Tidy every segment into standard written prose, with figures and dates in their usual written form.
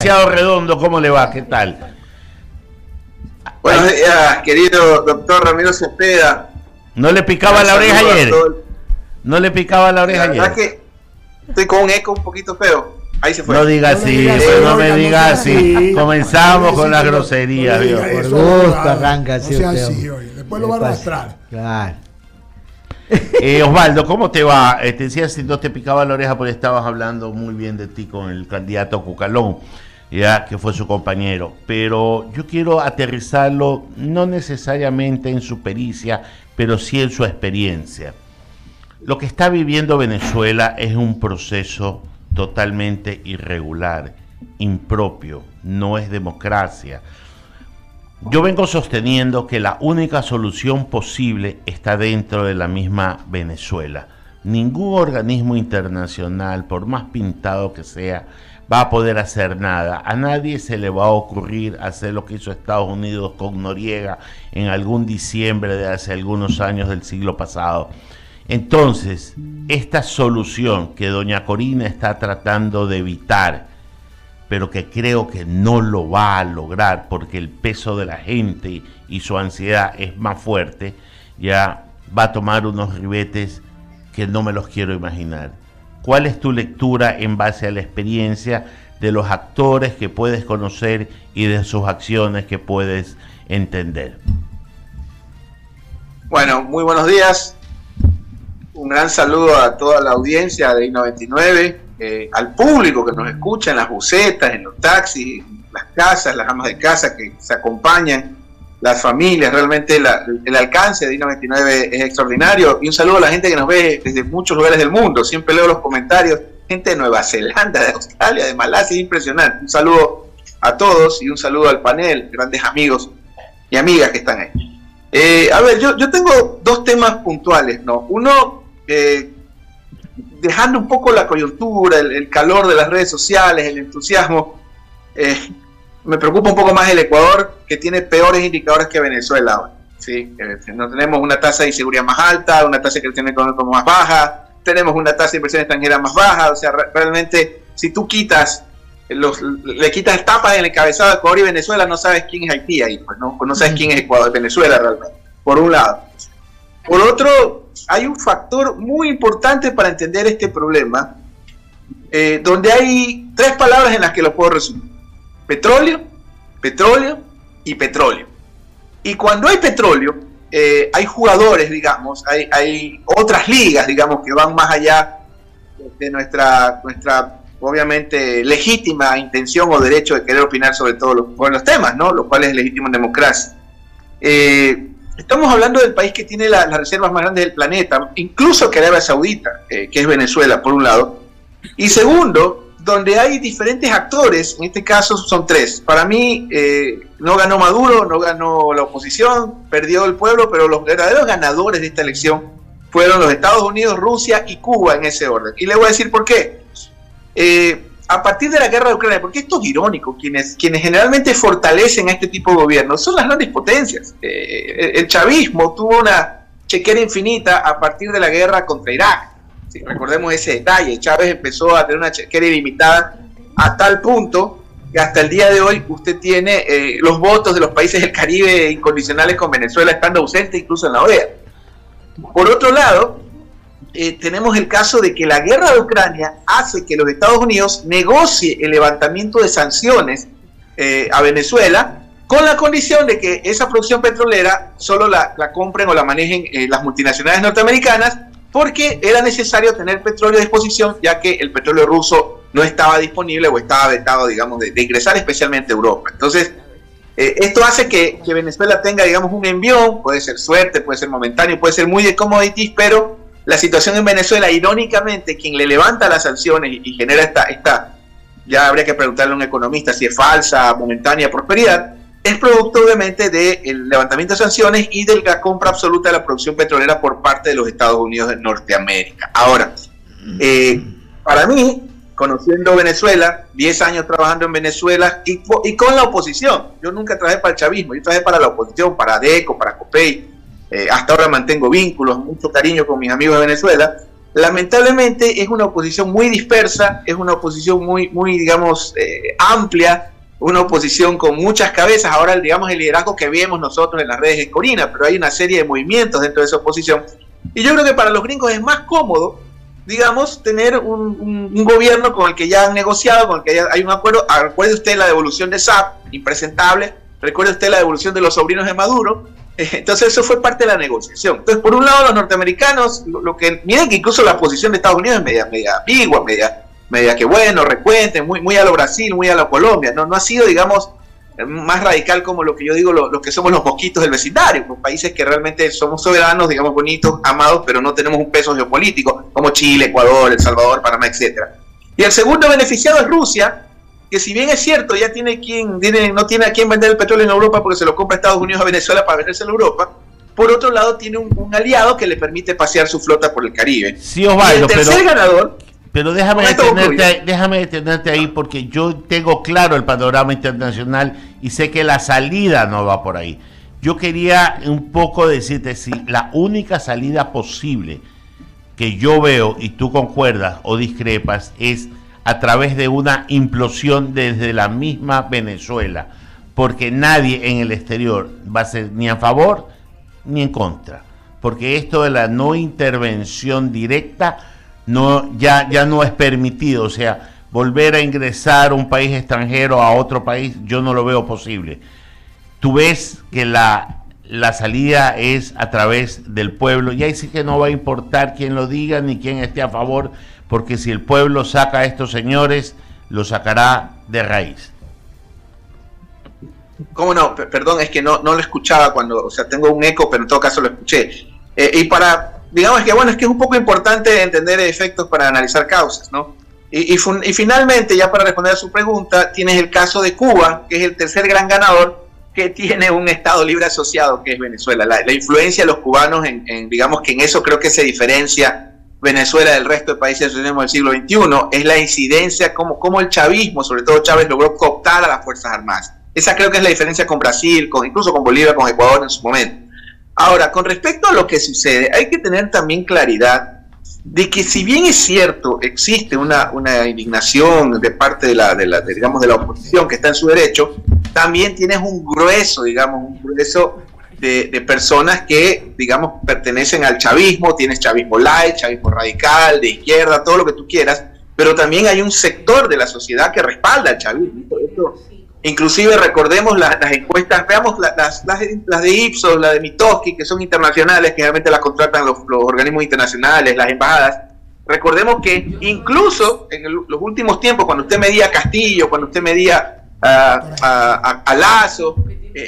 licenciado Redondo, ¿cómo le va? ¿Qué tal? Buenos días, querido doctor Ramiro Cepeda. ¿No le picaba la oreja ayer? ¿No le picaba la oreja ayer? La verdad que estoy con un eco un poquito feo. Ahí se fue. No diga así, no me diga así. Comenzamos con las groserías. Por gusto arranca así. Después lo va a arrastrar. Claro. Osvaldo, ¿cómo te va? Te decía si no te picaba la oreja porque estabas hablando muy bien de ti con el candidato Cucalón, ya que fue su compañero, pero yo quiero aterrizarlo no necesariamente en su pericia, pero sí en su experiencia. Lo que está viviendo Venezuela es un proceso totalmente irregular, impropio, no es democracia. Yo vengo sosteniendo que la única solución posible está dentro de la misma Venezuela. Ningún organismo internacional, por más pintado que sea, va a poder hacer nada. A nadie se le va a ocurrir hacer lo que hizo Estados Unidos con Noriega en algún diciembre de hace algunos años del siglo pasado. Entonces, esta solución que doña Corina está tratando de evitar, pero que creo que no lo va a lograr porque el peso de la gente y su ansiedad es más fuerte, ya va a tomar unos ribetes que no me los quiero imaginar. ¿Cuál es tu lectura en base a la experiencia de los actores que puedes conocer y de sus acciones que puedes entender? Bueno, muy buenos días. Un gran saludo a toda la audiencia de I-99, al público que nos escucha en las busetas, en los taxis, en las casas, las amas de casa que se acompañan, las familias. Realmente el alcance de I-99 es extraordinario. Y un saludo a la gente que nos ve desde muchos lugares del mundo. Siempre leo los comentarios, gente de Nueva Zelanda, de Australia, de Malasia, es impresionante. Un saludo a todos y un saludo al panel, grandes amigos y amigas que están ahí. A ver, yo tengo dos temas puntuales, ¿no? Uno, dejando un poco la coyuntura, el calor de las redes sociales, el entusiasmo, me preocupa un poco más el Ecuador, que tiene peores indicadores que Venezuela hoy, ¿sí? No tenemos una tasa de inseguridad más alta, una tasa de crecimiento económico más baja, tenemos una tasa de inversión extranjera más baja. O sea, realmente, si tú le quitas tapas en el encabezado de Ecuador y Venezuela, no sabes quién es Haití ahí, pues no sabes quién es Ecuador, Venezuela realmente, por un lado. Por otro, hay un factor muy importante para entender este problema, donde hay tres palabras en las que lo puedo resumir: petróleo, petróleo y petróleo. Y cuando hay petróleo, hay jugadores, digamos, hay otras ligas, digamos, que van más allá de nuestra obviamente legítima intención o derecho de querer opinar sobre todos los temas, ¿no? Lo cual es legítimo en democracia. Estamos hablando del país que tiene las reservas más grandes del planeta, incluso que Arabia Saudita, que es Venezuela, por un lado. Y segundo, donde hay diferentes actores, en este caso son tres. Para mí, no ganó Maduro, no ganó la oposición, perdió el pueblo, pero los verdaderos ganadores de esta elección fueron los Estados Unidos, Rusia y Cuba, en ese orden. Y le voy a decir por qué. A partir de la guerra de Ucrania, porque esto es irónico, quienes generalmente fortalecen a este tipo de gobiernos son las grandes potencias. El chavismo tuvo una chequera infinita a partir de la guerra contra Irak. Sí, recordemos ese detalle. Chávez empezó a tener una chequera ilimitada a tal punto que hasta el día de hoy usted tiene los votos de los países del Caribe incondicionales con Venezuela estando ausente incluso en la OEA. Por otro lado, tenemos el caso de que la guerra de Ucrania hace que los Estados Unidos negocie el levantamiento de sanciones a Venezuela, con la condición de que esa producción petrolera solo la compren o la manejen las multinacionales norteamericanas, porque era necesario tener petróleo a disposición, ya que el petróleo ruso no estaba disponible o estaba vetado, digamos, de ingresar especialmente a Europa. Entonces, esto hace que Venezuela tenga, digamos, un envión. Puede ser suerte, puede ser momentáneo, puede ser muy de commodities, pero la situación en Venezuela, irónicamente, quien le levanta las sanciones y genera esta, ya habría que preguntarle a un economista si es falsa, momentánea prosperidad, es producto obviamente del levantamiento de sanciones y de la compra absoluta de la producción petrolera por parte de los Estados Unidos de Norteamérica. Ahora, para mí, conociendo Venezuela, 10 años trabajando en Venezuela y con la oposición, yo nunca trabajé para el chavismo, yo trabajé para la oposición, para ADECO, para COPEI. Hasta ahora mantengo vínculos, mucho cariño con mis amigos de Venezuela. lamentablemente es una oposición muy dispersa, es una oposición muy digamos, amplia, una oposición con muchas cabezas. Ahora, digamos, el liderazgo que vemos nosotros en las redes es Corina, pero hay una serie de movimientos dentro de esa oposición. Y yo creo que para los gringos es más cómodo, digamos, tener un gobierno con el que ya han negociado, con el que ya hay un acuerdo. Recuerde usted la devolución de SAP, impresentable. Recuerde usted la devolución de los sobrinos de Maduro. Entonces eso fue parte de la negociación. Entonces, por un lado, los norteamericanos, miren que incluso la posición de Estados Unidos es media ambigua, media que bueno, recuente, muy a lo Brasil, muy a lo Colombia. No ha sido, digamos, más radical como lo que yo digo, lo que somos los mosquitos del vecindario, los países que realmente somos soberanos, digamos, bonitos, amados, pero no tenemos un peso geopolítico, como Chile, Ecuador, El Salvador, Panamá, etcétera. Y el segundo beneficiado es Rusia, que si bien es cierto, ya no tiene a quién vender el petróleo en Europa porque se lo compra Estados Unidos a Venezuela para vendérselo a Europa. Por otro lado, tiene un aliado que le permite pasear su flota por el Caribe. Sí, Osvaldo, y el tercer ganador... Pero déjame detenerte ahí, porque yo tengo claro el panorama internacional y sé que la salida no va por ahí. Yo quería un poco decirte si la única salida posible que yo veo, y tú concuerdas o discrepas, es a través de una implosión desde la misma Venezuela, porque nadie en el exterior va a ser ni a favor ni en contra, porque esto de la no intervención directa ya no es permitido. O sea, volver a ingresar a un país extranjero a otro país, yo no lo veo posible. Tú ves que la salida es a través del pueblo, y ahí sí que no va a importar quién lo diga ni quién esté a favor, porque si el pueblo saca a estos señores, lo sacará de raíz. ¿Cómo no? Perdón, es que no lo escuchaba o sea, tengo un eco, pero en todo caso lo escuché. Digamos que bueno, es que es un poco importante entender efectos para analizar causas, ¿no? Y finalmente, ya para responder a su pregunta, tienes el caso de Cuba, que es el tercer gran ganador, que tiene un Estado libre asociado, que es Venezuela. La influencia de los cubanos, digamos que en eso creo que se diferencia Venezuela del resto de países del siglo XXI, es la incidencia, como el chavismo, sobre todo Chávez, logró cooptar a las Fuerzas Armadas. Esa creo que es la diferencia con Brasil, incluso con Bolivia, con Ecuador en su momento. Ahora, con respecto a lo que sucede, hay que tener también claridad de que si bien es cierto, existe una indignación de parte de la oposición que está en su derecho, también tienes un grueso de personas que, digamos, pertenecen al chavismo. Tienes chavismo light, chavismo radical, de izquierda, todo lo que tú quieras, pero también hay un sector de la sociedad que respalda al chavismo. Inclusive recordemos las encuestas, veamos las de Ipsos, las de Mitofsky, que son internacionales, que realmente las contratan los organismos internacionales, las embajadas. Recordemos que incluso en los últimos tiempos, cuando usted medía a Castillo, cuando usted medía a Lasso,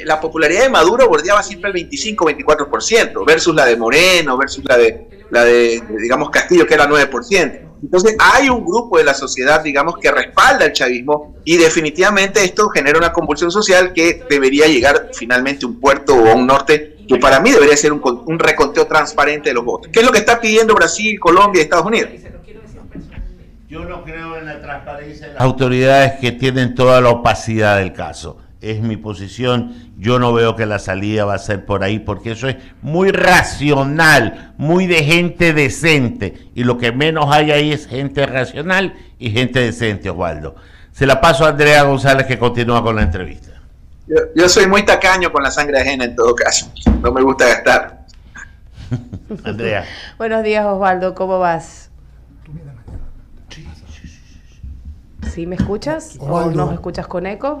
la popularidad de Maduro bordeaba siempre el 25-24%, versus la de Moreno, versus la de digamos, Castillo, que era 9%. Entonces hay un grupo de la sociedad, digamos, que respalda el chavismo, y definitivamente esto genera una convulsión social que debería llegar finalmente a un puerto o a un norte, que para mí debería ser un reconteo transparente de los votos. ¿Qué es lo que está pidiendo Brasil, Colombia y Estados Unidos? Yo no creo en la transparencia de las autoridades que tienen toda la opacidad del caso. Es mi posición. Yo no veo que la salida va a ser por ahí, porque eso es muy racional, muy de gente decente, y lo que menos hay ahí es gente racional y gente decente, Osvaldo. Se la paso a Andrea González, que continúa con la entrevista. Yo soy muy tacaño con la sangre ajena en todo caso, no me gusta gastar. Andrea. Buenos días, Osvaldo, ¿cómo vas? ¿Sí me escuchas? Osvaldo. ¿O nos escuchas con eco?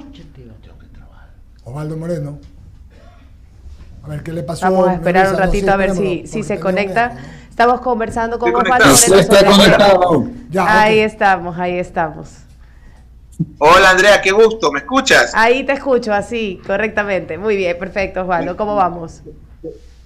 Osvaldo Moreno. A ver qué le pasó. Vamos a esperar un ratito a ver si se conecta. ¿No? Estamos conversando con Osvaldo Moreno. Ahí estamos. Hola Andrea, qué gusto, ¿me escuchas? Ahí te escucho, así, correctamente. Muy bien, perfecto, Osvaldo. ¿Cómo vamos?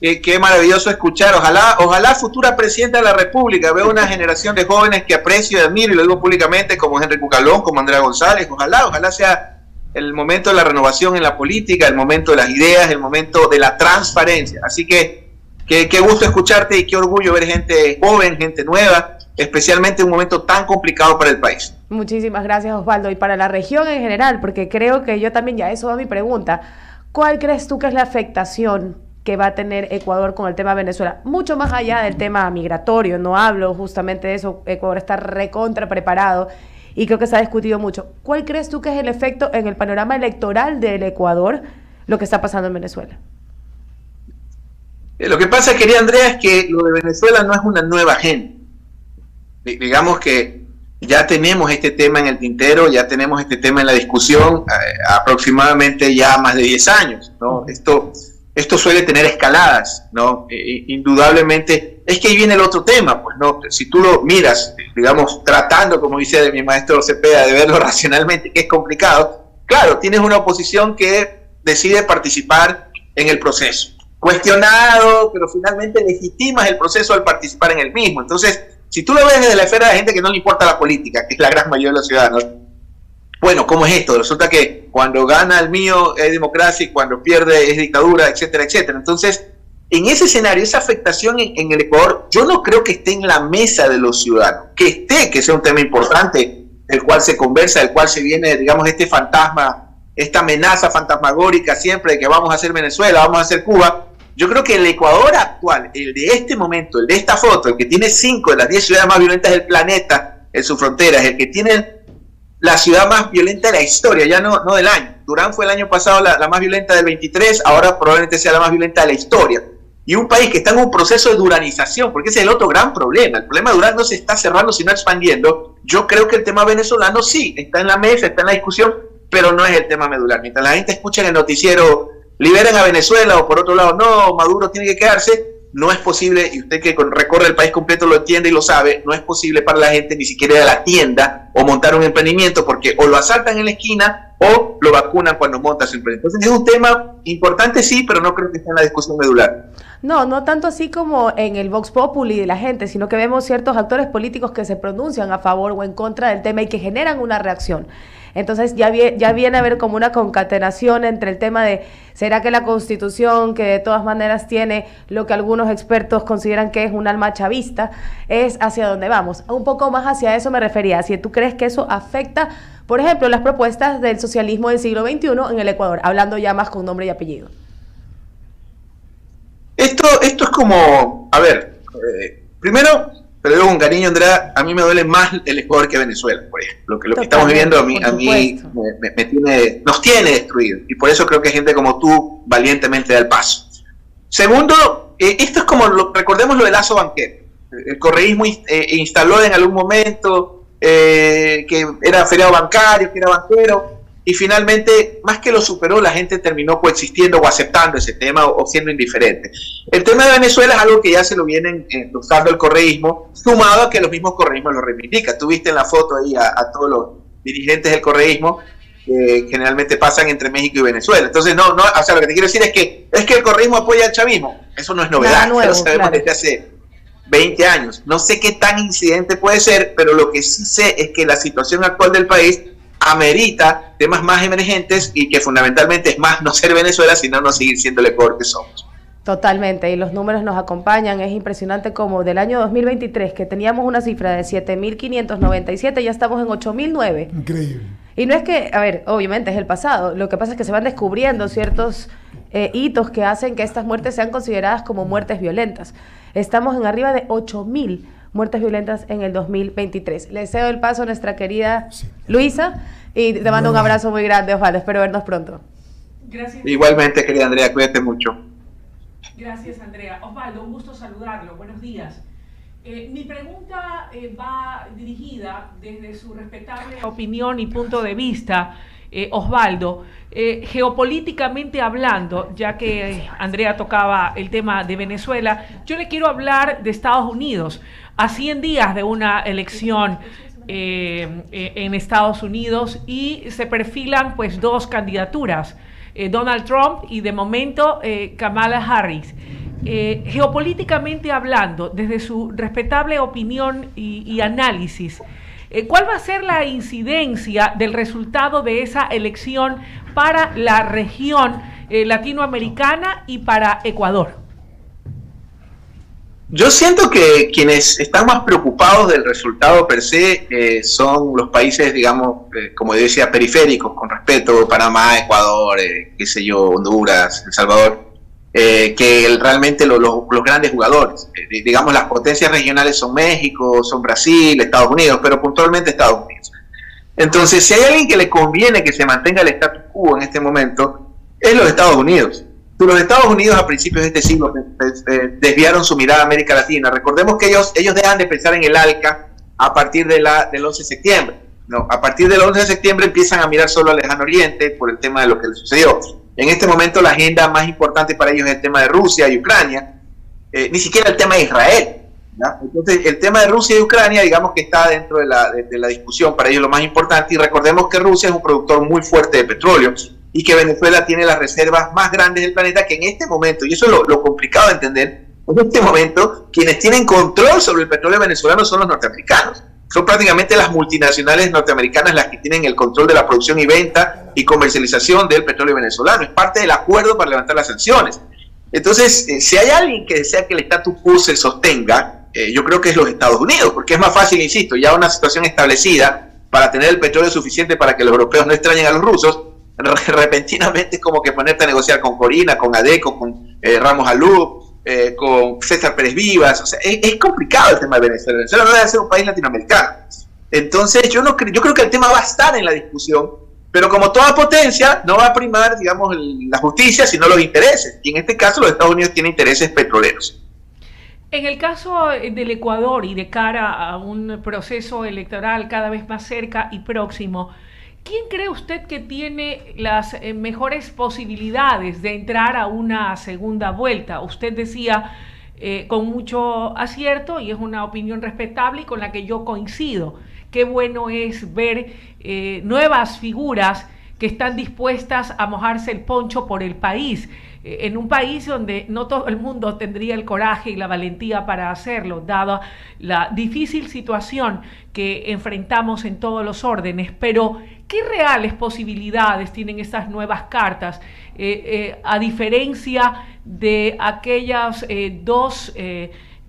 Qué maravilloso escuchar. Ojalá futura presidenta de la República. Veo una generación de jóvenes que aprecio y admiro, y lo digo públicamente, como Henry Cucalón, como Andrea González. Ojalá sea el momento de la renovación en la política, el momento de las ideas, el momento de la transparencia. Así que qué gusto escucharte y qué orgullo ver gente joven, gente nueva, especialmente en un momento tan complicado para el país. Muchísimas gracias, Osvaldo. Y para la región en general, porque creo que yo también, ya eso va mi pregunta, ¿cuál crees tú que es la afectación que va a tener Ecuador con el tema Venezuela, mucho más allá del tema migratorio, no hablo justamente de eso, Ecuador está recontra preparado y creo que se ha discutido mucho. ¿Cuál crees tú que es el efecto en el panorama electoral del Ecuador, lo que está pasando en Venezuela? Lo que pasa, querida Andrea, es que lo de Venezuela no es una nueva agenda. Digamos que ya tenemos este tema en el tintero, ya tenemos este tema en la discusión aproximadamente ya más de 10 años, ¿no? Esto suele tener escaladas, ¿no? Indudablemente, es que ahí viene el otro tema, pues, ¿no? Si tú lo miras, digamos, tratando, como dice de mi maestro Cepeda, de verlo racionalmente, que es complicado, claro, tienes una oposición que decide participar en el proceso. Cuestionado, pero finalmente legitimas el proceso al participar en el mismo. Entonces, si tú lo ves desde la esfera de gente que no le importa la política, que es la gran mayoría de los ciudadanos, bueno, ¿cómo es esto? Resulta que cuando gana el mío es democracia y cuando pierde es dictadura, etcétera, etcétera. Entonces, en ese escenario, esa afectación en el Ecuador, yo no creo que esté en la mesa de los ciudadanos. Que sea un tema importante, del cual se conversa, del cual se viene, digamos, este fantasma, esta amenaza fantasmagórica siempre de que vamos a hacer Venezuela, vamos a hacer Cuba. Yo creo que el Ecuador actual, el de este momento, el de esta foto, el que tiene 5 de las 10 ciudades más violentas del planeta en sus fronteras, el que tiene la ciudad más violenta de la historia, ya no del año. Durán fue el año pasado la más violenta del 23, ahora probablemente sea la más violenta de la historia. Y un país que está en un proceso de duranización, porque ese es el otro gran problema. El problema de Durán no se está cerrando, sino expandiendo. Yo creo que el tema venezolano sí, está en la mesa, está en la discusión, pero no es el tema medular. Mientras la gente escucha en el noticiero, liberen a Venezuela, o por otro lado, no, Maduro tiene que quedarse, no es posible, y usted que recorre el país completo lo entiende y lo sabe, no es posible para la gente ni siquiera ir a la tienda o montar un emprendimiento, porque o lo asaltan en la esquina o lo vacunan cuando monta su emprendimiento. Entonces es un tema importante, sí, pero no creo que esté en la discusión medular. No tanto así como en el Vox Populi de la gente, sino que vemos ciertos actores políticos que se pronuncian a favor o en contra del tema y que generan una reacción. Entonces ya viene a haber como una concatenación entre el tema de ¿será que la Constitución, que de todas maneras tiene lo que algunos expertos consideran que es un alma chavista, es hacia dónde vamos? Un poco más hacia eso me refería. Si tú crees que eso afecta, por ejemplo, las propuestas del socialismo del siglo XXI en el Ecuador, hablando ya más con nombre y apellido. Esto es como, a ver, primero, pero luego con cariño, Andrea, a mí me duele más el Ecuador que Venezuela, por ejemplo. Lo que estamos viviendo a mí nos tiene destruidos. Y por eso creo que gente como tú valientemente da el paso. Segundo, esto es como, recordemos lo del lazo banquero. El correísmo instaló en algún momento que era feriado bancario, que era banquero, y finalmente, más que lo superó, la gente terminó coexistiendo o aceptando ese tema o siendo indiferente. El tema de Venezuela es algo que ya se lo vienen usando el correísmo, sumado a que los mismos correísmos lo reivindican. Tú viste en la foto ahí a todos los dirigentes del correísmo que generalmente pasan entre México y Venezuela. Entonces, o sea, lo que te quiero decir es que el correísmo apoya al chavismo. Eso no es novedad, nuevo, lo sabemos desde hace 20 años. No sé qué tan incidente puede ser, pero lo que sí sé es que la situación actual del país amerita temas más emergentes y que fundamentalmente es más no ser Venezuela, sino no seguir siendo el Ecuador que somos. Totalmente, y los números nos acompañan. Es impresionante como del año 2023, que teníamos una cifra de 7.597, ya estamos en 8.009. Increíble. Y no es que, a ver, obviamente es el pasado, lo que pasa es que se van descubriendo ciertos hitos que hacen que estas muertes sean consideradas como muertes violentas. Estamos en arriba de 8.000 muertes violentas en el 2023. Le cedo el paso a nuestra querida Luisa y te mando un abrazo muy grande, Osvaldo. Espero vernos pronto. Gracias. Igualmente, querida Andrea, cuídate mucho. Gracias, Andrea. Osvaldo, un gusto saludarlo. Buenos días. Mi pregunta va dirigida desde su respetable opinión y punto de vista, Osvaldo. Geopolíticamente hablando, ya que Andrea tocaba el tema de Venezuela, yo le quiero hablar de Estados Unidos. A 100 días de una elección en Estados Unidos, y se perfilan pues dos candidaturas, Donald Trump y de momento Kamala Harris. Geopolíticamente hablando, desde su respetable opinión y análisis, ¿cuál va a ser la incidencia del resultado de esa elección para la región latinoamericana y para Ecuador? Yo siento que quienes están más preocupados del resultado per se son los países, digamos, como yo decía, periféricos, con respeto, Panamá, Ecuador, qué sé yo, Honduras, El Salvador. realmente los grandes jugadores. Digamos, las potencias regionales son México, son Brasil, Estados Unidos, pero puntualmente Estados Unidos. Entonces, si hay alguien que le conviene que se mantenga el status quo en este momento, es los Estados Unidos. Los Estados Unidos a principios de este siglo desviaron su mirada a América Latina. Recordemos que ellos dejan de pensar en el ALCA a partir del 11 de septiembre. No, a partir del 11 de septiembre empiezan a mirar solo al lejano oriente por el tema de lo que les sucedió. En este momento la agenda más importante para ellos es el tema de Rusia y Ucrania, ni siquiera el tema de Israel, ¿ya? Entonces el tema de Rusia y Ucrania, digamos que está dentro de la discusión para ellos lo más importante, y recordemos que Rusia es un productor muy fuerte de petróleo y que Venezuela tiene las reservas más grandes del planeta, que en este momento, y eso es lo complicado de entender, en este momento quienes tienen control sobre el petróleo venezolano son los norteamericanos. Son prácticamente las multinacionales norteamericanas las que tienen el control de la producción y venta y comercialización del petróleo venezolano. Es parte del acuerdo para levantar las sanciones. Entonces, si hay alguien que desea que el status quo se sostenga, yo creo que es los Estados Unidos, porque es más fácil, insisto, ya una situación establecida para tener el petróleo suficiente para que los europeos no extrañen a los rusos. Repentinamente es como que ponerte a negociar con Corina, con Adeco, con Ramos Alú, con César Pérez Vivas. O sea, es complicado el tema de Venezuela. Venezuela no debe ser un país latinoamericano. Entonces yo creo que el tema va a estar en la discusión, pero como toda potencia no va a primar, digamos, la justicia, sino los intereses, y en este caso los Estados Unidos tienen intereses petroleros. En el caso del Ecuador y de cara a un proceso electoral cada vez más cerca y próximo, ¿quién cree usted que tiene las mejores posibilidades de entrar a una segunda vuelta? Usted decía con mucho acierto, y es una opinión respetable y con la que yo coincido, qué bueno es ver nuevas figuras que están dispuestas a mojarse el poncho por el país, en un país donde no todo el mundo tendría el coraje y la valentía para hacerlo, dada la difícil situación que enfrentamos en todos los órdenes. Pero ¿qué reales posibilidades tienen estas nuevas cartas, a diferencia de aquellas dos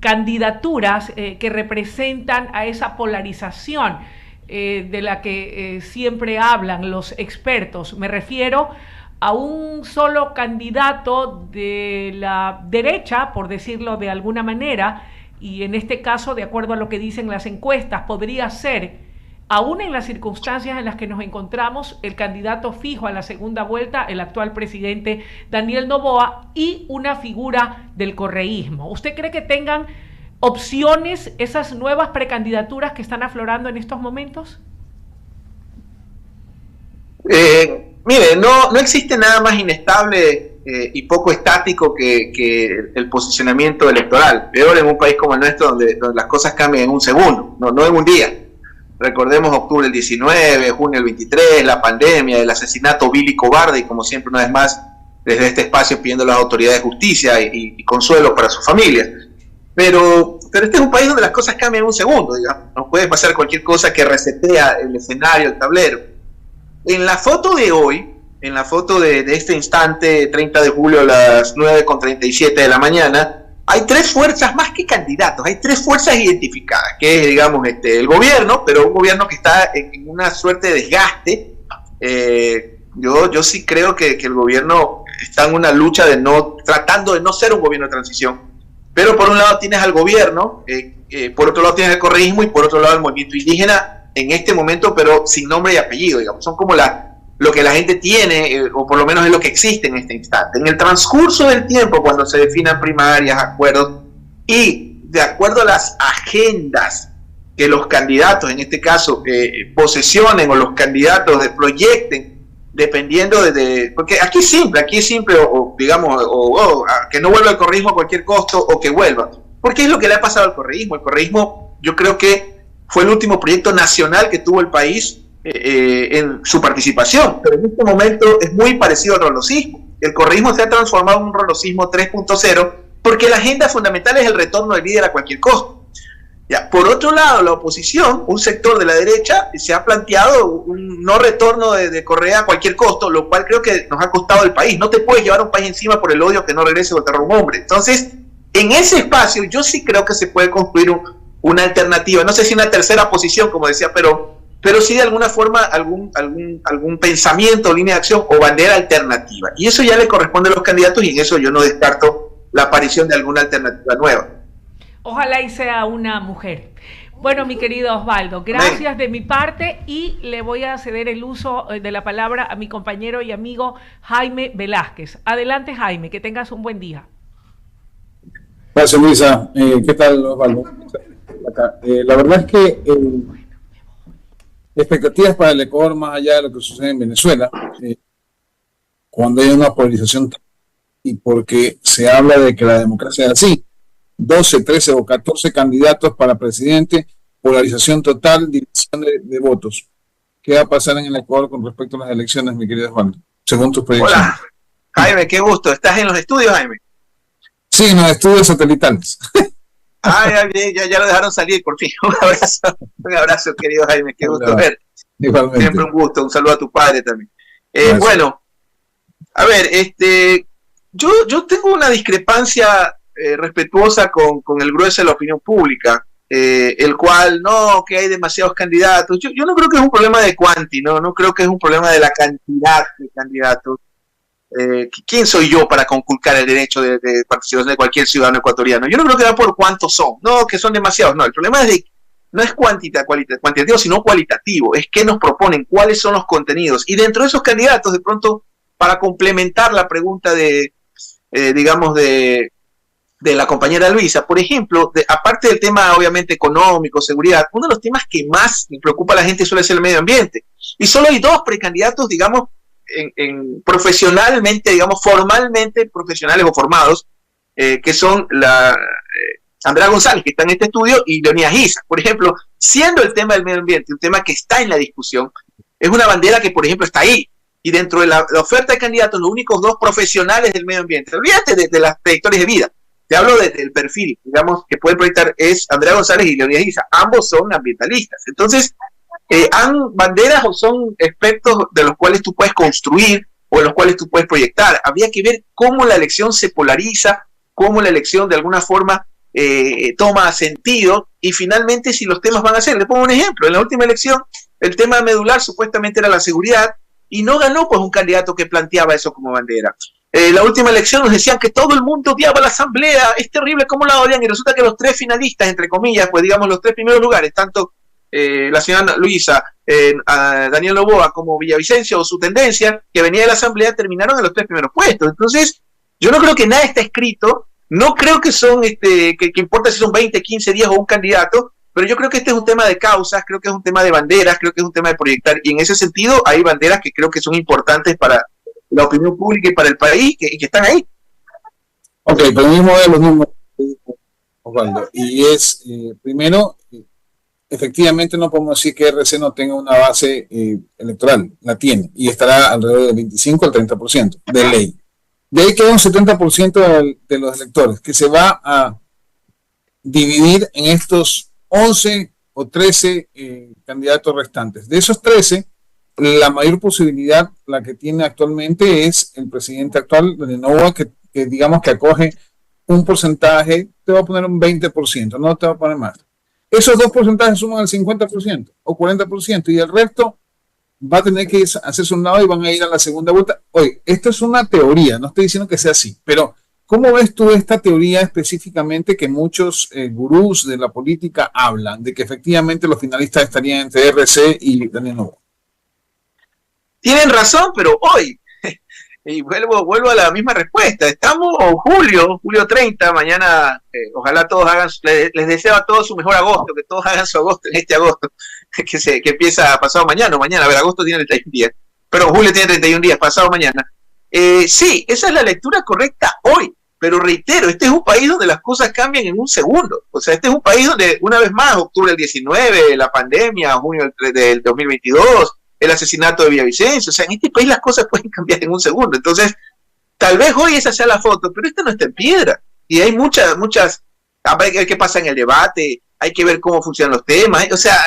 candidaturas que representan a esa polarización de la que siempre hablan los expertos? Me refiero a un solo candidato de la derecha, por decirlo de alguna manera, y en este caso, de acuerdo a lo que dicen las encuestas, podría ser, aún en las circunstancias en las que nos encontramos, el candidato fijo a la segunda vuelta, el actual presidente Daniel Noboa, y una figura del correísmo. ¿Usted cree que tengan opciones esas nuevas precandidaturas que están aflorando en estos momentos? Mire, no existe nada más inestable y poco estático que el posicionamiento electoral. Peor en un país como el nuestro, donde las cosas cambian en un segundo, no en un día. Recordemos octubre del 19, junio del 23, la pandemia, el asesinato vil y cobarde, y como siempre, una vez más, desde este espacio pidiendo a las autoridades justicia y consuelo para sus familias. Pero este es un país donde las cosas cambian en un segundo, digamos. No puede pasar cualquier cosa que resetea el escenario, el tablero. En la foto de hoy, en la foto de este instante, 30 de julio a las 9:37 de la mañana, hay tres fuerzas más que candidatos, hay tres fuerzas identificadas, que es, digamos, el gobierno, pero un gobierno que está en una suerte de desgaste. Yo sí creo que el gobierno está en una lucha tratando de no ser un gobierno de transición, pero por un lado tienes al gobierno, por otro lado tienes el correísmo y por otro lado el movimiento indígena en este momento, pero sin nombre y apellido, digamos. Son como lo que la gente tiene, o por lo menos es lo que existe en este instante. En el transcurso del tiempo, cuando se definan primarias, acuerdos, y de acuerdo a las agendas que los candidatos, en este caso, posesionen, o los candidatos proyecten, dependiendo porque aquí es simple, o digamos, que no vuelva el correísmo a cualquier costo, o que vuelva. Porque es lo que le ha pasado al correísmo. El correísmo, yo creo que fue el último proyecto nacional que tuvo el país en su participación, pero en este momento es muy parecido al rolosismo. El correísmo se ha transformado en un rolosismo 3.0 porque la agenda fundamental es el retorno del líder a cualquier costo. Ya, por otro lado, la oposición, un sector de la derecha, se ha planteado un no retorno de Correa a cualquier costo, lo cual creo que nos ha costado el país. No te puedes llevar a un país encima por el odio que no regrese o el terror un hombre. Entonces, en ese espacio yo sí creo que se puede construir una alternativa, no sé si una tercera posición, como decía, pero pero sí de alguna forma algún pensamiento, línea de acción o bandera alternativa. Y eso ya le corresponde a los candidatos, y en eso yo no descarto la aparición de alguna alternativa nueva. Ojalá y sea una mujer. Bueno, mi querido Osvaldo, gracias de mi parte, y le voy a ceder el uso de la palabra a mi compañero y amigo Jaime Velázquez. Adelante, Jaime, que tengas un buen día. Gracias, Luisa. ¿Qué tal, Osvaldo? La verdad es que expectativas para el Ecuador, más allá de lo que sucede en Venezuela, cuando hay una polarización, y porque se habla de que la democracia es así, 12, 13 o 14 candidatos para presidente, polarización total, división de votos. ¿Qué va a pasar en el Ecuador con respecto a las elecciones, mi querido Osvaldo, según tus predicciones? Hola, Jaime, qué gusto. ¿Estás en los estudios, Jaime? Sí, en los estudios satelitales. Ya lo dejaron salir, por fin. Un abrazo, querido Jaime, qué gusto ver. Igualmente. Siempre un gusto, un saludo a tu padre también. Bueno, a ver, yo tengo una discrepancia respetuosa con el grueso de la opinión pública, el cual, no, que hay demasiados candidatos. Yo no creo que es un problema de cuanti, no creo que es un problema de la cantidad de candidatos. ¿Quién soy yo para conculcar el derecho de participación de cualquier ciudadano ecuatoriano? Yo no creo que va por cuántos son, no, que son demasiados, no, el problema es no es cuantitativo, sino cualitativo, es qué nos proponen, cuáles son los contenidos, y dentro de esos candidatos, de pronto, para complementar la pregunta digamos, de la compañera Luisa, por ejemplo, aparte del tema obviamente económico, seguridad, uno de los temas que más le preocupa a la gente suele ser el medio ambiente, y solo hay dos precandidatos, digamos, profesionalmente, digamos, formalmente profesionales o formados, que son Andrea González, que está en este estudio, y Leonidas Issa. Por ejemplo, siendo el tema del medio ambiente un tema que está en la discusión, es una bandera que, por ejemplo, está ahí, y dentro de la oferta de candidatos, los únicos dos profesionales del medio ambiente, olvídate de las trayectorias de vida, te hablo del perfil, digamos, que pueden proyectar, es Andrea González y Leonidas Issa, ambos son ambientalistas. Entonces, han banderas o son aspectos de los cuales tú puedes construir o en los cuales tú puedes proyectar. Habría que ver cómo la elección se polariza, cómo la elección de alguna forma toma sentido, y finalmente si los temas van a ser. Le pongo un ejemplo: en la última elección el tema medular supuestamente era la seguridad, y no ganó pues un candidato que planteaba eso como bandera. La última elección nos decían que todo el mundo odiaba la asamblea, es terrible cómo la odian, y resulta que los tres finalistas, entre comillas, pues digamos los tres primeros lugares, tanto la señora Luisa, a Daniel Noboa como Villavicencio o su tendencia, que venía de la asamblea, terminaron en los tres primeros puestos. Entonces, yo no creo que nada está escrito, no creo que son, que importa si son 20, 15 días o un candidato, pero yo creo que este es un tema de causas, creo que es un tema de banderas, creo que es un tema de proyectar, y en ese sentido hay banderas que creo que son importantes para la opinión pública y para el país, que están ahí. Ok, pero el mismo de los números, Osvaldo, y es, primero, efectivamente no podemos decir que RC no tenga una base electoral, la tiene, y estará alrededor del 25 al 30% de ley. De ahí queda un 70% de los electores, que se va a dividir en estos 11 o 13 candidatos restantes. De esos 13, la mayor posibilidad, la que tiene actualmente, es el presidente actual de Noboa, que digamos que acoge un porcentaje, te va a poner un 20%, no te va a poner más. Esos dos porcentajes suman al 50% o 40%, y el resto va a tener que hacerse un lado y van a ir a la segunda vuelta. Oye, esto es una teoría, no estoy diciendo que sea así, pero ¿cómo ves tú esta teoría específicamente que muchos gurús de la política hablan, de que efectivamente los finalistas estarían entre RC y Daniel Noboa? Tienen razón, pero hoy, y vuelvo a la misma respuesta, estamos julio 30, mañana, ojalá todos hagan, les deseo a todos su mejor agosto, que todos hagan su agosto en este agosto, que empieza pasado mañana, a ver, agosto tiene 31 días, pero julio tiene 31 días, pasado mañana. Sí, esa es la lectura correcta hoy, pero reitero, este es un país donde las cosas cambian en un segundo. O sea, este es un país donde, una vez más, octubre del 19, la pandemia, junio del 2022, el asesinato de Villavicencio, o sea, en este país las cosas pueden cambiar en un segundo. Entonces, tal vez hoy esa sea la foto, pero esta no está en piedra. Y hay muchas, hay que ver qué pasa en el debate, hay que ver cómo funcionan los temas, o sea,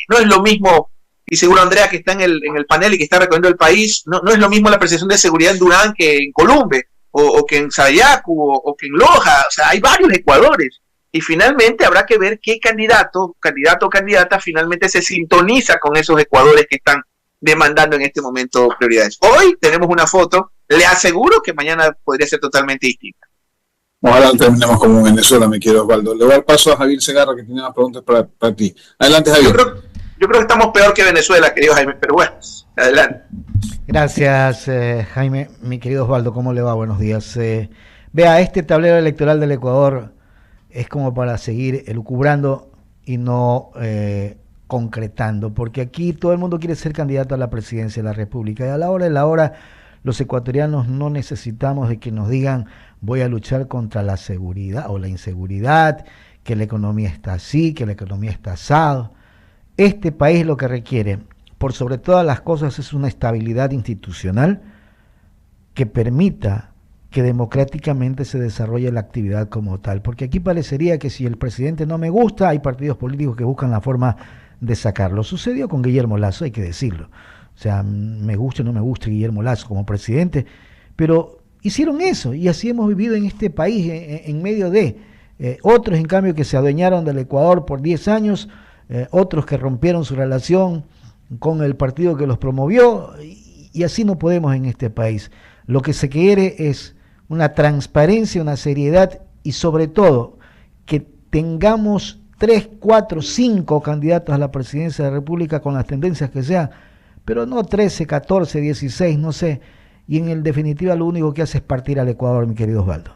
no es lo mismo, y seguro Andrea, que está en el panel y que está recorriendo el país, no es lo mismo la percepción de seguridad en Durán que en Columbe, o que en Sayacu, o que en Loja. O sea, hay varios Ecuadores, y finalmente habrá que ver qué candidato o candidata finalmente se sintoniza con esos ecuadores que están demandando en este momento prioridades. Hoy tenemos una foto, le aseguro que mañana podría ser totalmente distinta. Ojalá terminemos como Venezuela, mi querido Osvaldo. Le voy a dar paso a Javier Segarra, que tiene unas preguntas para ti. Adelante, Javier. Yo creo que estamos peor que Venezuela, querido Jaime, pero bueno, adelante. Gracias, Jaime. Mi querido Osvaldo, ¿cómo le va? Buenos días. Vea, este tablero electoral del Ecuador es como para seguir elucubrando y no concretando, porque aquí todo el mundo quiere ser candidato a la presidencia de la República, y a la hora de la hora los ecuatorianos no necesitamos de que nos digan voy a luchar contra la seguridad o la inseguridad, que la economía está así, que la economía está asado. Este país lo que requiere, por sobre todas las cosas, es una estabilidad institucional que permita que democráticamente se desarrolle la actividad como tal, porque aquí parecería que si el presidente no me gusta, hay partidos políticos que buscan la forma de sacarlo. Sucedió con Guillermo Lasso, hay que decirlo. O sea, me gusta o no me gusta Guillermo Lasso como presidente, pero hicieron eso y así hemos vivido en este país en medio de otros, en cambio, que se adueñaron del Ecuador por 10 años, otros que rompieron su relación con el partido que los promovió, y así no podemos en este país. Lo que se quiere es una transparencia, una seriedad y sobre todo que tengamos 3, 4, 5 candidatos a la presidencia de la República con las tendencias que sean, pero no 13, 14, 16, no sé. Y en definitiva lo único que hace es partir al Ecuador, mi querido Osvaldo.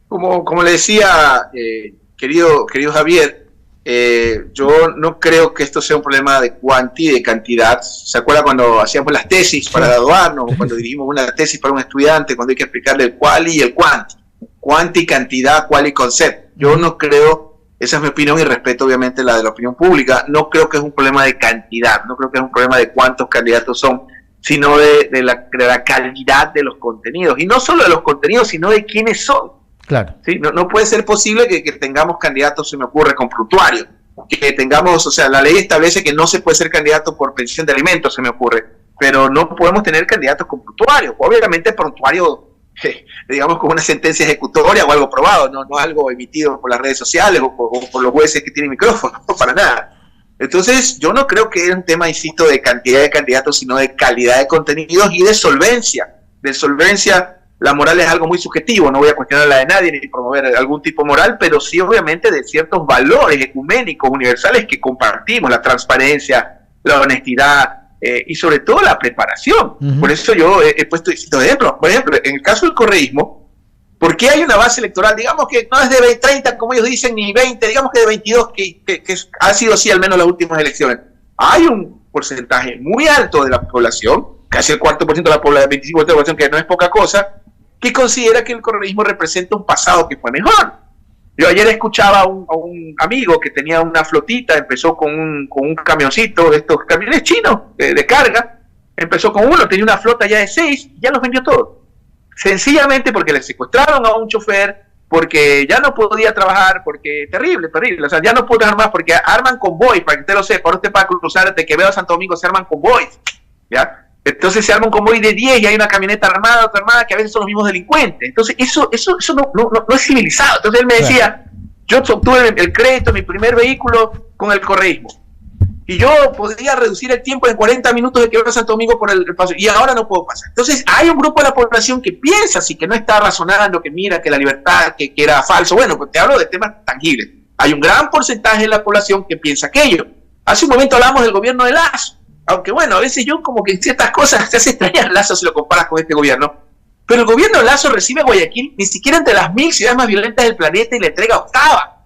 Como le decía, querido Javier, yo no creo que esto sea un problema de cuanti y de cantidad. ¿Se acuerda cuando hacíamos las tesis para graduarnos, o cuando dirigimos una tesis para un estudiante, cuando hay que explicarle el quali y el cuanti? Cuanti, cantidad, quali, concepto. Yo no creo, esa es mi opinión y respeto obviamente la de la opinión pública, no creo que es un problema de cantidad, no creo que es un problema de cuántos candidatos son, sino de la calidad de los contenidos. Y no solo de los contenidos, sino de quiénes son. Claro. ¿Sí? No puede ser posible que tengamos candidatos, se me ocurre, con prontuario. Que tengamos, o sea, la ley establece que no se puede ser candidato por pensión de alimentos, se me ocurre. Pero no podemos tener candidatos con prontuario. Obviamente prontuario, digamos, con una sentencia ejecutoria o algo probado, no algo emitido por las redes sociales o por los jueces que tienen micrófono, no para nada. Entonces, yo no creo que es un tema, insisto, de cantidad de candidatos, sino de calidad de contenidos y de solvencia. De solvencia, la moral es algo muy subjetivo, no voy a cuestionar la de nadie ni promover algún tipo moral, pero sí, obviamente, de ciertos valores ecuménicos, universales que compartimos, la transparencia, la honestidad y sobre todo la preparación. Por eso yo he puesto distintos ejemplos. Por ejemplo, en el caso del correísmo, ¿por qué hay una base electoral? Digamos que no es de 30, como ellos dicen, ni 20, digamos que de 22, que ha sido así al menos las últimas elecciones. Hay un porcentaje muy alto de la población, casi el 4% de la población, 25% de la población, que no es poca cosa, que considera que el correísmo representa un pasado que fue mejor. Yo ayer escuchaba a un amigo que tenía una flotita, empezó con un camioncito, de estos camiones chinos de carga, empezó con uno, tenía una flota ya de 6, ya los vendió todos. Sencillamente porque le secuestraron a un chofer, porque ya no podía trabajar, porque terrible, o sea, ya no pudo trabajar más, porque arman convoy, para que usted lo sepa, ahora usted para cruzar de Quevedo a Santo Domingo se arman convoys, ¿ya? Entonces se arma un convoy de 10 y hay una camioneta armada, otra armada, que a veces son los mismos delincuentes. Entonces eso no es civilizado. Entonces él me decía, yo obtuve el crédito, mi primer vehículo con el correísmo, y yo podía reducir el tiempo en 40 minutos de Quevedo a Santo Domingo por el paso, y ahora no puedo pasar. Entonces hay un grupo de la población que piensa así, que no está razonando, que mira que la libertad, que era falso. Bueno, pues te hablo de temas tangibles. Hay un gran porcentaje de la población que piensa aquello. Hace un momento hablamos del gobierno de Lasso, aunque bueno, a veces yo como que en ciertas cosas te hace extrañar Lasso si lo comparas con este gobierno, pero el gobierno de Lasso recibe a Guayaquil ni siquiera entre las 1000 ciudades más violentas del planeta y le entrega octava.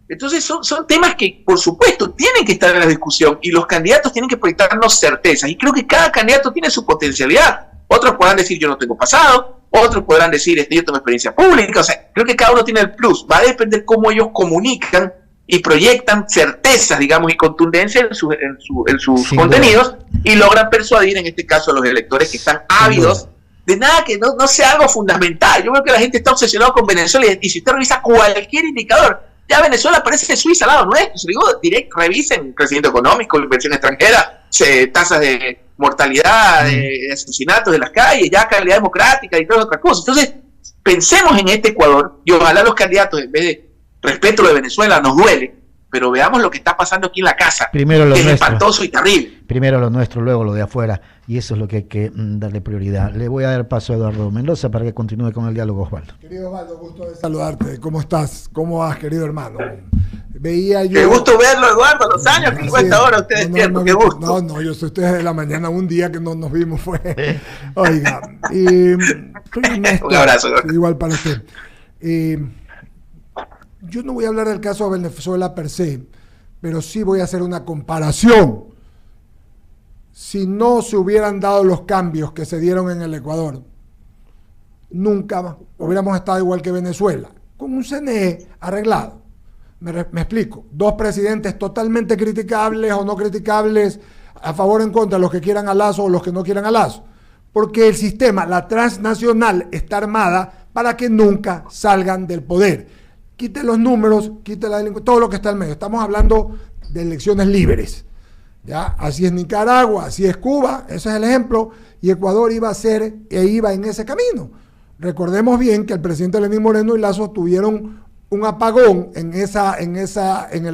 Entonces son temas que, por supuesto, tienen que estar en la discusión y los candidatos tienen que proyectarnos certezas. Y creo que cada candidato tiene su potencialidad. Otros podrán decir, yo no tengo pasado. Otros podrán decir, yo tengo experiencia pública. O sea, creo que cada uno tiene el plus. Va a depender cómo ellos comunican y proyectan certezas, digamos, y contundencia en sus contenidos y logran persuadir, en este caso, a los electores que están ávidos de nada que no sea algo fundamental. Yo veo que la gente está obsesionada con Venezuela y si usted revisa cualquier indicador, ya Venezuela parece Suiza al lado nuestro. Se digo, revisen crecimiento económico, inversión extranjera, tasas de mortalidad, de asesinatos de las calles, ya calidad democrática y todas otras cosas. Entonces, pensemos en este Ecuador y ojalá los candidatos, en vez de respeto lo de Venezuela, nos duele, pero veamos lo que está pasando aquí en la casa, primero lo que es nuestro, espantoso y terrible. Primero lo nuestro, luego lo de afuera, y eso es lo que hay que darle prioridad. Le voy a dar paso a Eduardo Mendoza para que continúe con el diálogo, Osvaldo. Querido Osvaldo, gusto de saludarte. ¿Cómo estás? ¿Cómo vas, querido hermano? Veía yo... Qué gusto verlo, Eduardo, los años que cuesta ahora usted despierto, qué gusto. No, yo soy usted de la mañana, un día que no nos vimos fue... Oiga, soy honesto. Un abrazo. Igual para usted. Yo no voy a hablar del caso de Venezuela per se, pero sí voy a hacer una comparación. Si no se hubieran dado los cambios que se dieron en el Ecuador, nunca hubiéramos estado igual que Venezuela, con un CNE arreglado. Me explico. 2 presidentes totalmente criticables o no criticables, a favor o en contra, los que quieran a Lazo o los que no quieran a Lazo. Porque el sistema, la transnacional, está armada para que nunca salgan del poder. Quite los números, quite la delincuencia, todo lo que está en medio. Estamos hablando de elecciones libres. ¿Ya? Así es Nicaragua, así es Cuba, ese es el ejemplo, y Ecuador iba a ser e iba en ese camino. Recordemos bien que el presidente Lenín Moreno y Lazo tuvieron un apagón en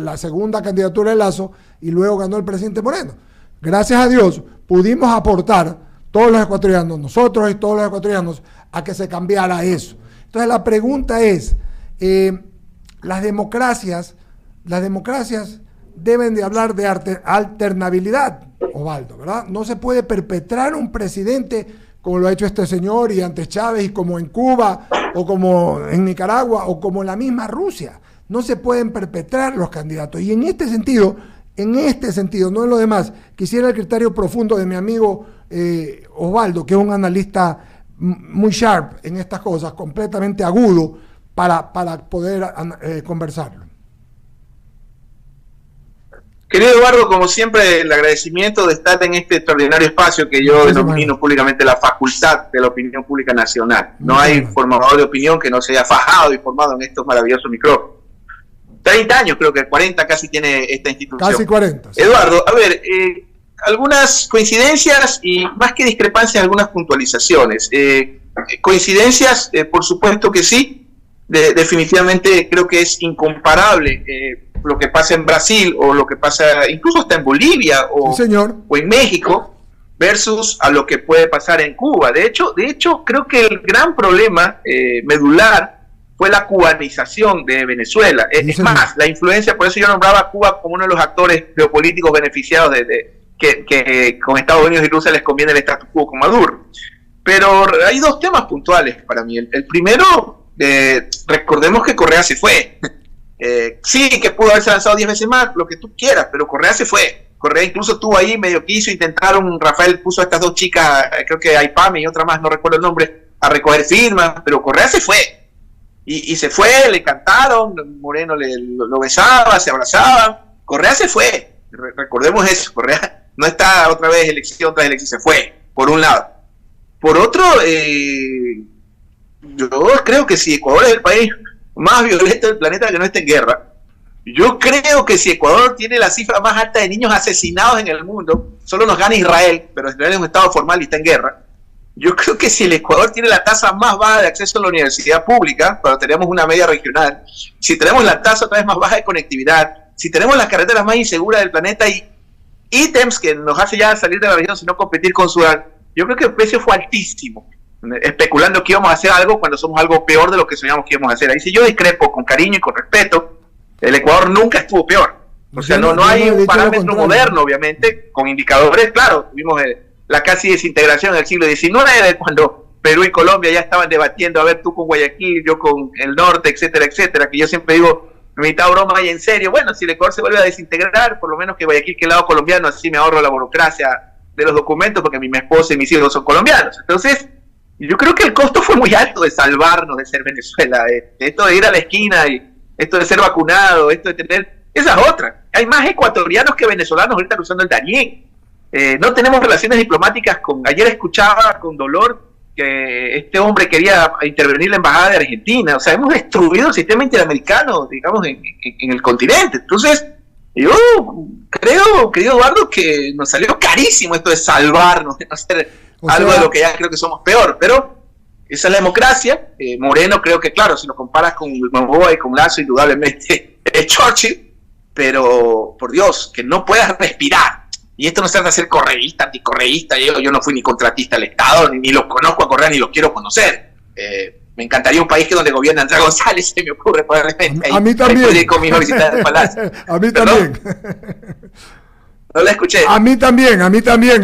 la segunda candidatura de Lazo y luego ganó el presidente Moreno. Gracias a Dios pudimos aportar todos los ecuatorianos, nosotros y todos los ecuatorianos, a que se cambiara eso. Entonces la pregunta es, las democracias deben de hablar de alternabilidad, Osvaldo, ¿verdad? No se puede perpetrar un presidente como lo ha hecho este señor y antes Chávez y como en Cuba o como en Nicaragua o como en la misma Rusia. No se pueden perpetrar los candidatos. Y en este sentido, no en lo demás, quisiera el criterio profundo de mi amigo Osvaldo, que es un analista muy sharp en estas cosas, completamente agudo para poder conversarlo. Querido Eduardo, como siempre, el agradecimiento de estar en este extraordinario espacio que yo denomino públicamente la facultad de la opinión pública nacional. No hay formador de opinión que no se haya fajado y formado en estos maravillosos micrófonos. 30 años, creo que 40 casi tiene esta institución. Casi 40. Sí. Eduardo, a ver, algunas coincidencias y más que discrepancias, algunas puntualizaciones. Coincidencias, por supuesto que sí. Definitivamente creo que es incomparable lo que pasa en Brasil o lo que pasa incluso hasta en Bolivia o, sí, o en México versus a lo que puede pasar en Cuba. De hecho creo que el gran problema medular fue la cubanización de Venezuela. Sí, es más, la influencia, por eso yo nombraba a Cuba como uno de los actores geopolíticos beneficiados que con Estados Unidos y Rusia les conviene el status quo con Maduro. Pero hay 2 temas puntuales para mí. El primero, recordemos que Correa se fue. Sí, que pudo haberse lanzado 10 veces más, lo que tú quieras, pero Correa se fue. Correa incluso estuvo ahí, medio quiso, intentaron, Rafael puso a estas 2 chicas, creo que Aipame y otra más, no recuerdo el nombre, a recoger firmas, pero Correa se fue. Y se fue, le cantaron, Moreno lo besaba, se abrazaban, Correa se fue. Recordemos eso, Correa no está otra vez elección tras elección, se fue, por un lado. Por otro, yo creo que si Ecuador es el país más violento del planeta que no está en guerra, yo creo que si Ecuador tiene la cifra más alta de niños asesinados en el mundo, solo nos gana Israel, pero Israel es un estado formal y está en guerra. Yo creo que si el Ecuador tiene la tasa más baja de acceso a la universidad pública, cuando tenemos una media regional, si tenemos la tasa otra vez más baja de conectividad, si tenemos las carreteras más inseguras del planeta y ítems que nos hace ya salir de la región sino competir con Sudán, yo creo que el precio fue altísimo, especulando que íbamos a hacer algo cuando somos algo peor de lo que soñamos que íbamos a hacer. Ahí sí yo discrepo con cariño y con respeto, el Ecuador nunca estuvo peor. O sea, no hay un parámetro moderno, obviamente, con indicadores, claro, tuvimos la casi desintegración en el siglo XIX, cuando Perú y Colombia ya estaban debatiendo, a ver, tú con Guayaquil, yo con el norte, etcétera, etcétera, que yo siempre digo, mitad broma y en serio, bueno, si el Ecuador se vuelve a desintegrar, por lo menos que Guayaquil quede al lado colombiano, así me ahorro la burocracia de los documentos, porque mi esposa y mis hijos son colombianos. Entonces, yo creo que el costo fue muy alto de salvarnos de ser Venezuela, esto de ir a la esquina y esto de ser vacunado, esto de tener, esa es otra. Hay más ecuatorianos que venezolanos ahorita cruzando el Darién. No tenemos relaciones diplomáticas ayer escuchaba con dolor que este hombre quería intervenir la embajada de Argentina. O sea, hemos destruido el sistema interamericano, digamos, en el continente. Entonces, yo creo, querido Eduardo, que nos salió carísimo esto de salvarnos, de no hacer algo de lo que ya creo que somos peor. Pero Esa es la democracia. Moreno creo que, claro, si lo comparas con Noboa y con Lazo, indudablemente es Churchill, pero por Dios, que no puedas respirar. Y esto no se trata de ser correísta, anticorreísta. Yo no fui ni contratista del Estado, ni los conozco a Correa, ni los quiero conocer. Me encantaría un país que donde gobierna Andrea González, se me ocurre probablemente. A mí también. Ir con mi hijo a visitar el palacio. A mí también. No la escuché. A mí también,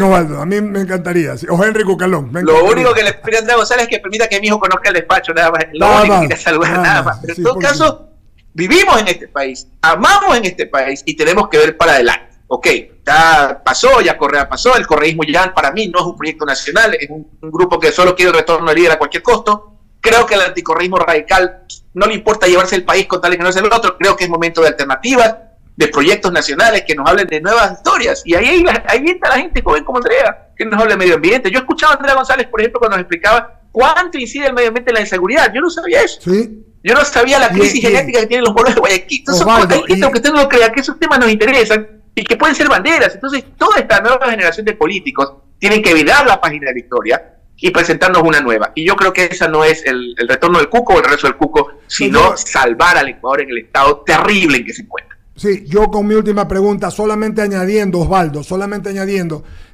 Osvaldo. A mí me encantaría. Sí. O Henry Cucalón. Lo único que le pido a Andrea González es que permita que mi hijo conozca el despacho, nada más. Lo único que quiere saludar, nada más. Pero sí, en todo caso, vivimos en este país, amamos en este país y tenemos que ver para adelante. Ok, ya pasó, ya Correa pasó, el correísmo ya para mí no es un proyecto nacional, es un grupo que solo quiere el retorno del líder a cualquier costo. Creo que el anticorreísmo radical no le importa llevarse el país con tal de que no sea el otro. Creo que es momento de alternativas, de proyectos nacionales que nos hablen de nuevas historias. Y ahí está la gente joven como Andrea, que nos hable de medio ambiente. Yo escuchaba a Andrea González, por ejemplo, cuando nos explicaba cuánto incide el medio ambiente en la inseguridad. Yo no sabía eso. Sí. Yo no sabía la crisis genética que tienen los pueblos de Guayaquil. Entonces, hay gente que usted no crea que esos temas nos interesan y que pueden ser banderas. Entonces, toda esta nueva generación de políticos tienen que virar la página de la historia y presentarnos una nueva. Y yo creo que esa no es el retorno del Cuco o el regreso del Cuco, sino salvar al Ecuador en el estado terrible en que se encuentra. Sí, yo con mi última pregunta, solamente añadiendo, Osvaldo,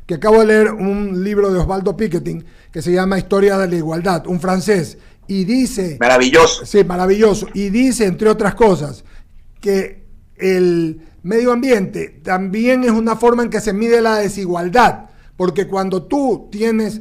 que acabo de leer un libro de Osvaldo Piketty que se llama Historia de la Igualdad, un francés, y dice... Maravilloso. Sí, maravilloso. Y dice, entre otras cosas, que el medio ambiente también es una forma en que se mide la desigualdad, porque cuando tú tienes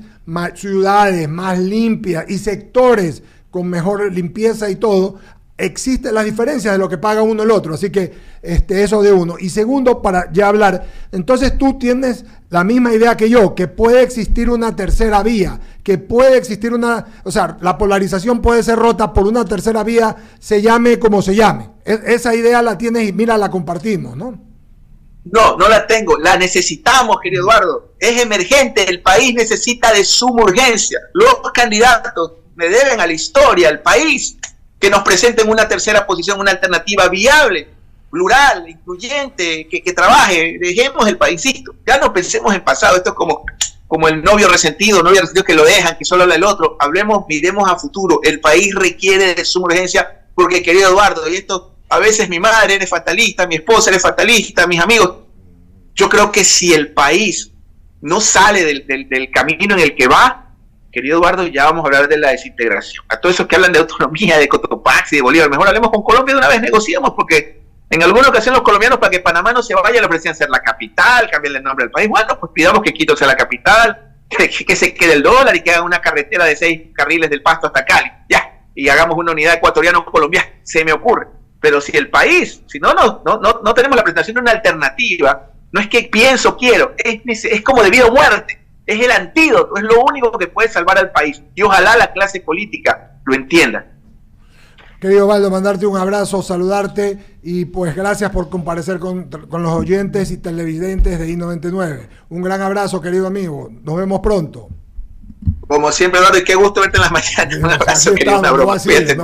ciudades más limpias y sectores con mejor limpieza y todo, existen las diferencias de lo que paga uno el otro, así que eso de uno. Y segundo, para ya hablar, entonces tú tienes la misma idea que yo, que puede existir una tercera vía, que puede existir la polarización puede ser rota por una tercera vía, se llame como se llame. Esa idea la tienes y mira, la compartimos, ¿no? No la tengo, la necesitamos, querido Eduardo. Es emergente, el país necesita de suma urgencia. Los candidatos le deben a la historia, al país, que nos presenten una tercera posición, una alternativa viable, plural, incluyente, que trabaje. Dejemos el paisito, ya no pensemos en pasado. Esto es como el novio resentido que lo dejan, que solo habla el otro. Hablemos, miremos a futuro. El país requiere de suma urgencia, porque, querido Eduardo, y esto a veces mi madre es fatalista, mi esposa es fatalista, mis amigos. Yo creo que si el país no sale del camino en el que va, querido Eduardo, ya vamos a hablar de la desintegración. A todos esos que hablan de autonomía, de Cotopaxi, de Bolívar, mejor hablemos con Colombia de una vez, negociemos, porque en alguna ocasión los colombianos, para que Panamá no se vaya, le ofrecían ser la capital, cambiarle el nombre al país. Bueno, pues pidamos que Quito sea la capital, que se quede el dólar y que hagan una carretera de 6 carriles del Pasto hasta Cali, ya, y hagamos una unidad ecuatoriano-colombiana, se me ocurre. Pero si el país, si no tenemos la presentación de una alternativa, no es que pienso, quiero, es como de vida o muerte, es el antídoto, es lo único que puede salvar al país, y ojalá la clase política lo entienda. Querido Osvaldo, mandarte un abrazo, saludarte, y pues gracias por comparecer con los oyentes y televidentes de I99. Un gran abrazo, querido amigo, nos vemos pronto. Como siempre, Eduardo, y qué gusto verte en las mañanas. Un abrazo, querido. No vaciles.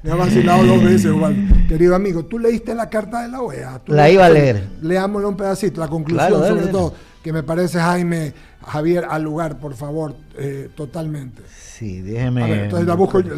Me ha vacilado 2 veces, Osvaldo. Querido amigo, ¿tú leíste la carta de la OEA? La iba a leer. Leámosle un pedacito, la conclusión, claro, sobre todo, que me parece, Javier, al lugar, por favor, totalmente. Sí, déjeme... A ver, entonces la busco, aquí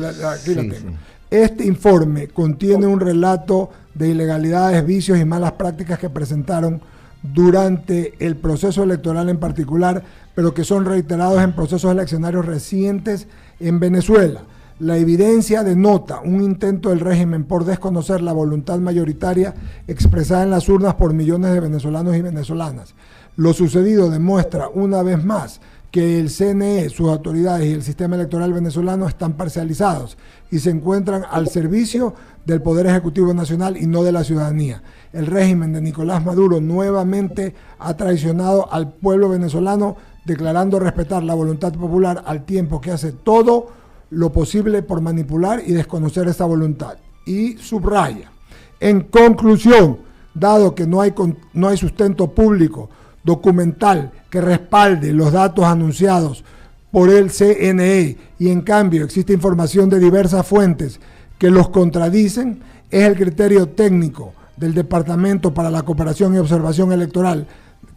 la tengo. Sí. Este informe contiene un relato de ilegalidades, vicios y malas prácticas que presentaron durante el proceso electoral en particular, pero que son reiterados en procesos eleccionarios recientes en Venezuela. La evidencia denota un intento del régimen por desconocer la voluntad mayoritaria expresada en las urnas por millones de venezolanos y venezolanas. Lo sucedido demuestra una vez más que el CNE, sus autoridades y el sistema electoral venezolano están parcializados y se encuentran al servicio del Poder Ejecutivo Nacional y no de la ciudadanía. El régimen de Nicolás Maduro nuevamente ha traicionado al pueblo venezolano, declarando respetar la voluntad popular al tiempo que hace todo lo posible por manipular y desconocer esa voluntad. Y subraya, en conclusión, dado que no hay sustento público documental que respalde los datos anunciados por el CNE y en cambio existe información de diversas fuentes que los contradicen, es el criterio técnico del Departamento para la Cooperación y Observación Electoral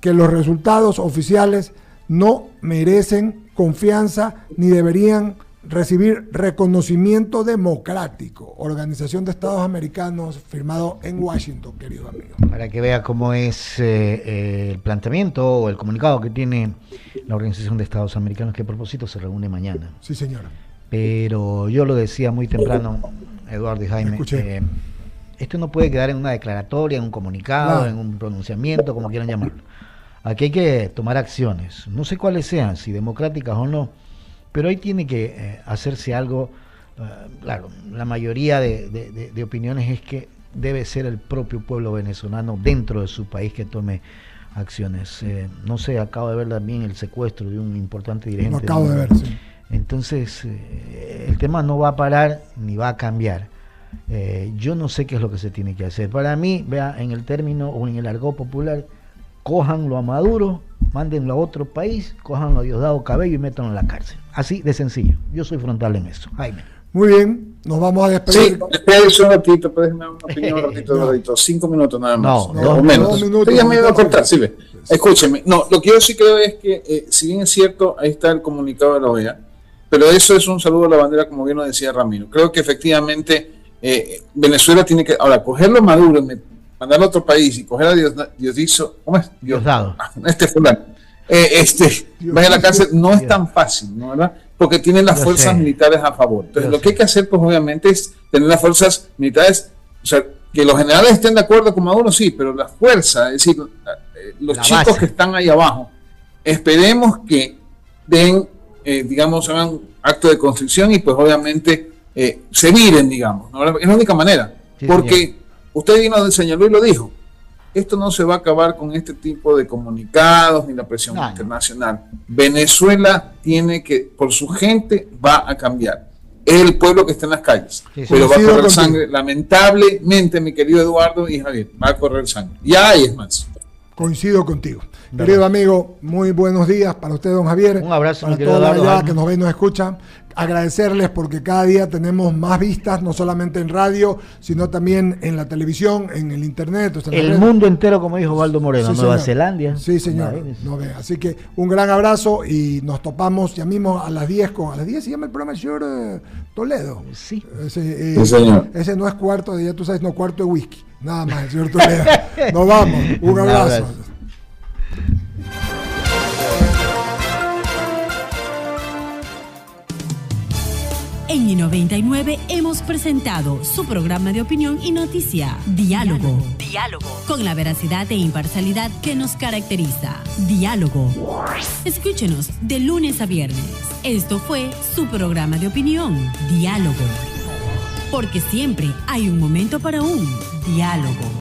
que los resultados oficiales no merecen confianza ni deberían recibir reconocimiento democrático. Organización de Estados Americanos, firmado en Washington, querido amigo. Para que vea cómo es el planteamiento o el comunicado que tiene la Organización de Estados Americanos, que a propósito se reúne mañana. Sí, señora. Pero yo lo decía muy temprano, Eduardo y Jaime, esto no puede quedar en una declaratoria, en un comunicado, en un pronunciamiento, como quieran llamarlo. Aquí hay que tomar acciones, no sé cuáles sean, si democráticas o no, pero ahí tiene que hacerse algo. Claro, la mayoría de opiniones es que debe ser el propio pueblo venezolano dentro de su país que tome acciones. No sé, acabo de ver también el secuestro de un importante dirigente. Lo acabo de ver, sí. Entonces, el tema no va a parar ni va a cambiar. Yo no sé qué es lo que se tiene que hacer. Para mí, vea, en el término o en el argot popular, cójanlo a Maduro, mándenlo a otro país, cójanlo a Diosdado Cabello y métanlo en la cárcel. Así de sencillo. Yo soy frontal en eso. Jaime. Muy bien, nos vamos a despedir. Sí, espérese un ratito, puedes darme una opinión un ratito, 5 minutos nada más. No, menos. 2 minutos. Ya me iba a cortar, sí, ve. Escúcheme. No, lo que yo sí creo es que, si bien es cierto, ahí está el comunicado de la OEA, pero eso es un saludo a la bandera, como bien lo decía Ramiro. Creo que efectivamente Venezuela tiene que, ahora, cogerlo a Maduro, mandarlo a otro país y coger a Diosdado, ¿cómo es? Diosdado. Fulano. Vaya a la cárcel, no es tan fácil, ¿no? ¿Verdad? Porque tienen las fuerzas militares a favor. Entonces, lo que hay que hacer, pues obviamente, es tener las fuerzas militares, o sea, que los generales estén de acuerdo con Maduro, sí, pero la fuerza, es decir, los chicos base que están ahí abajo, esperemos que den, digamos, hagan acto de constricción y pues obviamente se miren, digamos, ¿no? Es la única manera, sí, porque señor, usted vino, señaló y lo dijo, esto no se va a acabar con este tipo de comunicados ni la presión internacional. Venezuela tiene que, por su gente, va a cambiar. Es el pueblo que está en las calles, pero va a correr sangre. Lamentablemente, mi querido Eduardo y Javier, va a correr sangre. Ya hay, es más. Coincido contigo. Querido amigo, muy buenos días para usted, don Javier. Un abrazo, para toda la allá que nos ven y nos escuchan. Agradecerles porque cada día tenemos más vistas, no solamente en radio, sino también en la televisión, en el internet. El mundo entero, como dijo Waldo Moreno, sí, Nueva Zelanda. Sí, señor. No ve. Así que un gran abrazo y nos topamos ya mismo a las 10 a las 10 se llama el programa del señor Toledo. Sí. Sí, señor. Ese no es cuarto de, ya tú sabes, no, cuarto de whisky. Nada más, el señor Toledo. Nos vamos. Un abrazo. En I99 hemos presentado su programa de opinión y noticia, Diálogo. Con la veracidad e imparcialidad que nos caracteriza. Diálogo. Escúchenos de lunes a viernes. Esto fue su programa de opinión, Diálogo. Porque siempre hay un momento para un diálogo.